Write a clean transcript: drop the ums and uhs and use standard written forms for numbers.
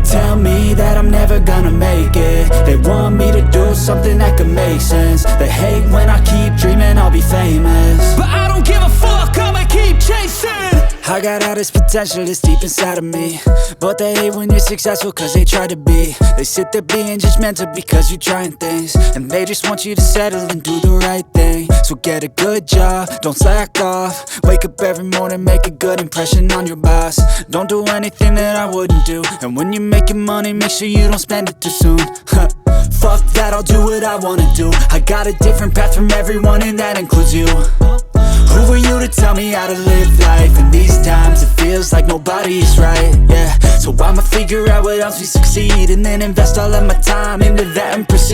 tell me that I'm never gonna make it. They want me to do something that could make sense. They hate when I keep dreaming I'll be famous, but I don't give a fuck, I'ma keep chasing. I got all this potential that's deep inside of me, but they hate when you're successful cause they try to be. They sit there being judgmental because you're trying things, and they just want you to settle and do the right thing. So get a good job, don't slack off. Wake up every morning, make a good impression on your boss. Don't do anything that I wouldn't do, and when you're making money, make sure you don't spend it too soon. Fuck that, I'll do what I wanna do. I got a different path from everyone, and that includes you. Who are you to tell me how to live life? In these times it feels like nobody is right, yeah. So I'ma figure out what else we succeed, and then invest all of my time into that and proceed.